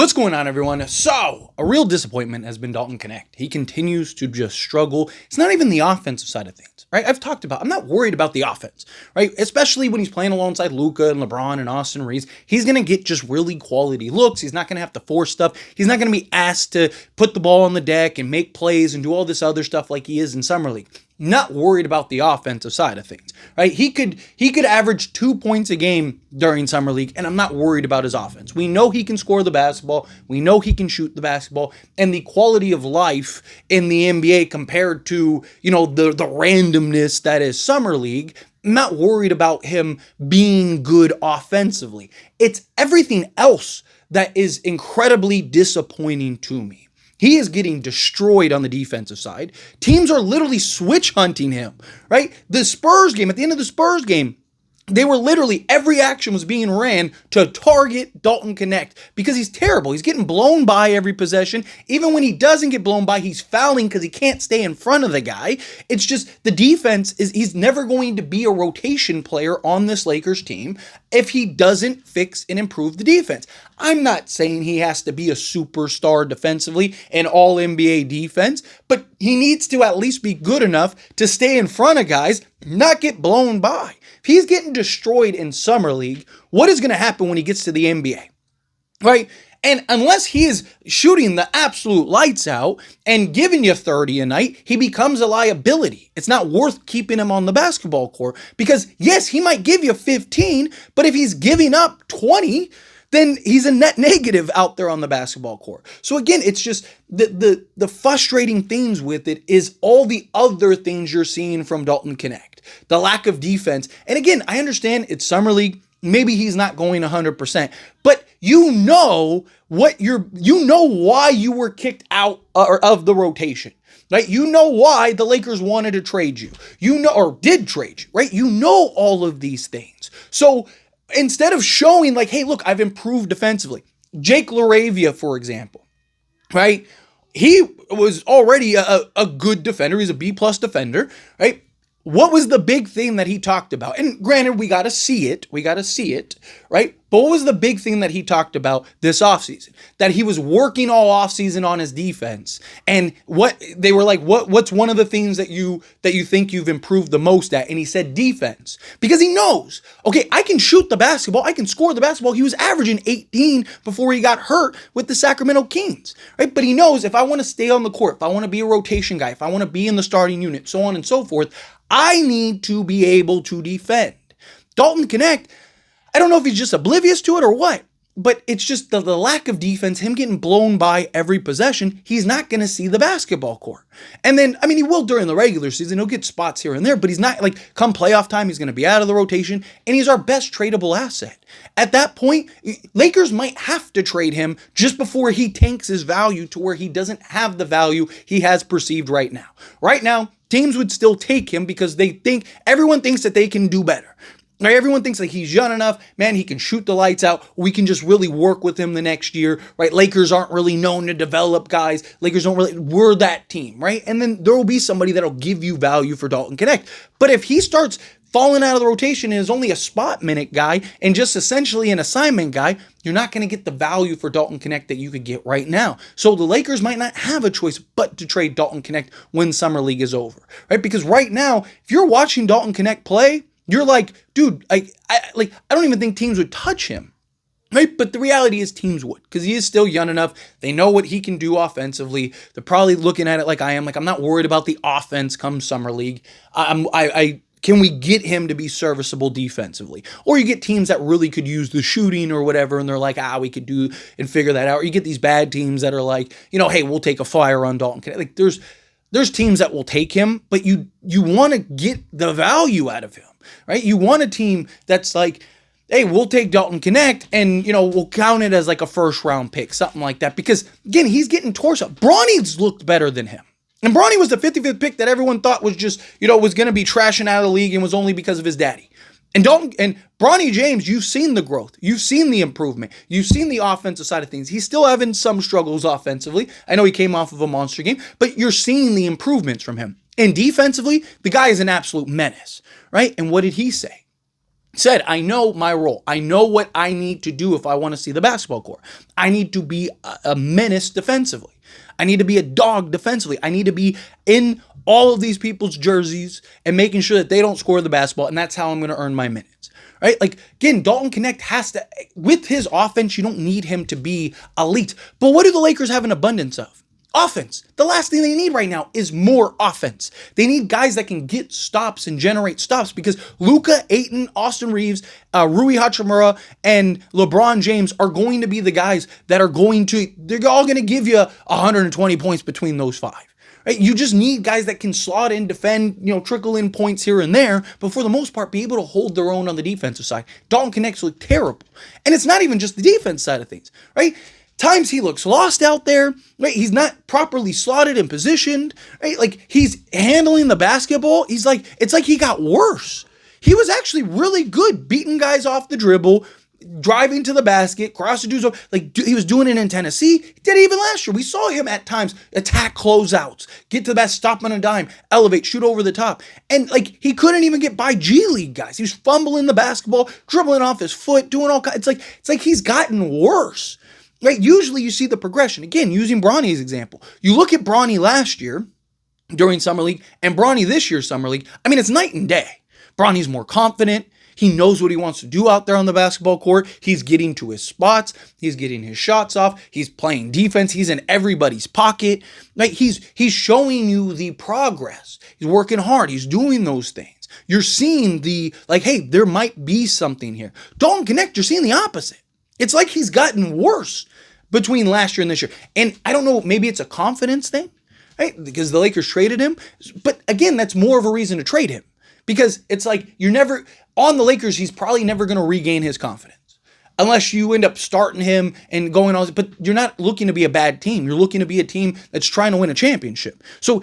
What's going on, everyone? So, a real disappointment has been Dalton Knecht. He continues to just struggle. It's not even the offensive side of things, right? I've talked about, I'm not worried about the offense, right? Especially when he's playing alongside Luka and LeBron and Austin Reeves. He's going to get just really quality looks. He's not going to have to force stuff. He's not going to be asked to put the ball on the deck and make plays and do all this other stuff like he is in Summer League. Not worried about the offensive side of things, right? He could average 2 points a game during Summer League, and I'm not worried about his offense. We know he can score the basketball. We know he can shoot the basketball, and the quality of life in the NBA compared to, the randomness that is Summer League, I'm not worried about him being good offensively. It's everything else that is incredibly disappointing to me. He is getting destroyed on the defensive side. Teams are literally switch hunting him, right? The Spurs game, at the end of the Spurs game, they were literally, every action was being ran to target Dalton Knecht because he's terrible. He's getting blown by every possession. Even when he doesn't get blown by, he's fouling because he can't stay in front of the guy. It's just the defense he's never going to be a rotation player on this Lakers team if he doesn't fix and improve the defense. I'm not saying he has to be a superstar defensively and all NBA defense, but he needs to at least be good enough to stay in front of guys, not get blown by. If he's getting destroyed in Summer League, what is going to happen when he gets to the NBA? Right? And unless he is shooting the absolute lights out and giving you 30 a night, he becomes a liability. It's not worth keeping him on the basketball court because, yes, he might give you 15, but if he's giving up 20, then he's a net negative out there on the basketball court. So again, it's just the frustrating things with it is all the other things you're seeing from Dalton Knecht. The lack of defense. And again, I understand it's Summer League. Maybe he's not going 100%, but you know why you were kicked out of the rotation. Right? You know why the Lakers wanted to trade you. Or did trade you, right? You know all of these things. So instead of showing like, hey, look, I've improved defensively. Jake LaRavia, for example, right? He was already a good defender. He's a B+ defender, right? What was the big thing that he talked about? And granted, we got to see it, right? But what was the big thing that he talked about this offseason? That he was working all offseason on his defense. And what they were like, what's one of the things that you think you've improved the most at? And he said defense. Because he knows, okay, I can shoot the basketball, I can score the basketball. He was averaging 18 before he got hurt with the Sacramento Kings, right? But he knows if I want to stay on the court, if I want to be a rotation guy, if I want to be in the starting unit, so on and so forth, I need to be able to defend. Dalton Knecht, I don't know if he's just oblivious to it or what, but it's just the lack of defense, him getting blown by every possession. He's not going to see the basketball court. And then, he will during the regular season. He'll get spots here and there, but he's not like come playoff time, he's going to be out of the rotation, and he's our best tradable asset. At that point, Lakers might have to trade him just before he tanks his value to where he doesn't have the value he has perceived right now. Right now, teams would still take him because everyone thinks that they can do better. Right? Everyone thinks like he's young enough, man, he can shoot the lights out. We can just really work with him the next year, right? Lakers aren't really known to develop guys. We're that team, right? And then there will be somebody that'll give you value for Dalton Knecht. But if he starts falling out of the rotation and is only a spot minute guy and just essentially an assignment guy, you're not going to get the value for Dalton Knecht that you could get right now. So the Lakers might not have a choice but to trade Dalton Knecht when Summer League is over, right? Because right now, if you're watching Dalton Knecht play, you're like, dude, I don't even think teams would touch him, right? But the reality is teams would, because he is still young enough. They know what he can do offensively. They're probably looking at it like I am. Like, I'm not worried about the offense come Summer League. Can we get him to be serviceable defensively? Or you get teams that really could use the shooting or whatever, and they're like, we could do and figure that out. Or you get these bad teams that are like, hey, we'll take a flyer on Dalton Knecht. Like, there's teams that will take him, but you want to get the value out of him, right? You want a team that's like, hey, we'll take Dalton Knecht and, we'll count it as like a first round pick, something like that. Because again, he's getting torso. Bronny's looked better than him. And Bronny was the 55th pick that everyone thought was just, was going to be trashing out of the league and was only because of his daddy. And Bronny James, you've seen the growth. You've seen the improvement. You've seen the offensive side of things. He's still having some struggles offensively. I know he came off of a monster game, but you're seeing the improvements from him. And defensively, the guy is an absolute menace, right? And what did he say? said, I know my role. I know what I need to do if I want to see the basketball court. I need to be a menace defensively. I need to be a dog defensively. I need to be in all of these people's jerseys and making sure that they don't score the basketball, and that's how I'm going to earn my minutes. Right? Like, again, Dalton Knecht has to, with his offense, you don't need him to be elite. But what do the Lakers have an abundance of? Offense. The last thing they need right now is more offense. They need guys that can get stops and generate stops, because Luka, Ayton, Austin Reeves, Rui Hachimura, and LeBron James are going to be the guys that are they're all going to give you 120 points between those five. Right? You just need guys that can slot in, defend, trickle in points here and there, but for the most part, be able to hold their own on the defensive side. Dalton Knecht look terrible. And it's not even just the defense side of things, right? Times he looks lost out there, right? He's not properly slotted and positioned, right? Like, he's handling the basketball. It's like he got worse. He was actually really good beating guys off the dribble, driving to the basket, cross the dudes over. Like, he was doing it in Tennessee. He did it even last year. We saw him at times attack closeouts, get to the basket, stop on a dime, elevate, shoot over the top. And like, he couldn't even get by G League guys. He was fumbling the basketball, dribbling off his foot, doing all kinds. It's like he's gotten worse. Right? Usually you see the progression. Again, using Bronny's example. You look at Bronny last year during Summer League and Bronny this year's Summer League. I mean, it's night and day. Bronny's more confident. He knows what he wants to do out there on the basketball court. He's getting to his spots. He's getting his shots off. He's playing defense. He's in everybody's pocket. Like, he's showing you the progress. He's working hard. He's doing those things. You're seeing hey, there might be something here. Dalton Knecht, you're seeing the opposite. It's like he's gotten worse between last year and this year. And I don't know, maybe it's a confidence thing, right? Because the Lakers traded him. But again, that's more of a reason to trade him. Because it's like, on the Lakers, he's probably never going to regain his confidence. Unless you end up starting him and going on. But you're not looking to be a bad team. You're looking to be a team that's trying to win a championship. So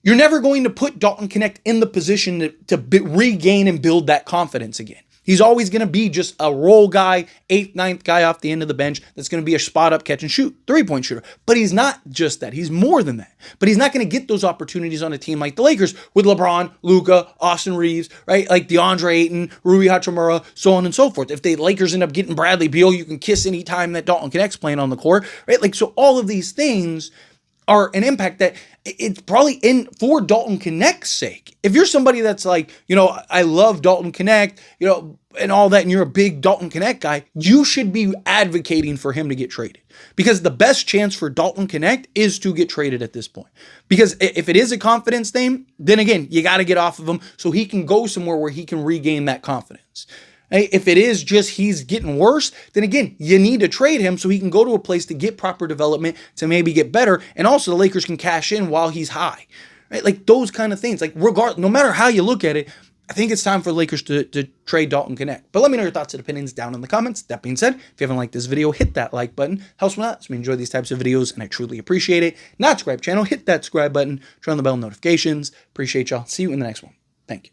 you're never going to put Dalton Knecht in the position to regain and build that confidence again. He's always going to be just a role guy, 8th, 9th guy off the end of the bench that's going to be a spot up, catch and shoot, 3-point shooter. But he's not just that. He's more than that. But he's not going to get those opportunities on a team like the Lakers with LeBron, Luka, Austin Reeves, right? Like DeAndre Ayton, Rui Hachimura, so on and so forth. If the Lakers end up getting Bradley Beal, you can kiss any time that Dalton Knecht's playing on the court, right? Like, so all of these things are an impact that it's probably in for Dalton Knecht's sake. If you're somebody that's like, I love Dalton Knecht, and all that, and you're a big Dalton Knecht guy, you should be advocating for him to get traded. Because the best chance for Dalton Knecht is to get traded at this point. Because if it is a confidence thing, then again, you got to get off of him so he can go somewhere where he can regain that confidence. If it is just he's getting worse, then again, you need to trade him so he can go to a place to get proper development, to maybe get better, and also the Lakers can cash in while he's high. Right? Like, those kind of things. Like, no matter how you look at it, I think it's time for the Lakers to trade Dalton Knecht. But let me know your thoughts and opinions down in the comments. That being said, if you haven't liked this video, hit that like button. Helps me out. So we enjoy these types of videos, and I truly appreciate it. Not subscribe channel, hit that subscribe button. Turn on the bell notifications. Appreciate y'all. See you in the next one. Thank you.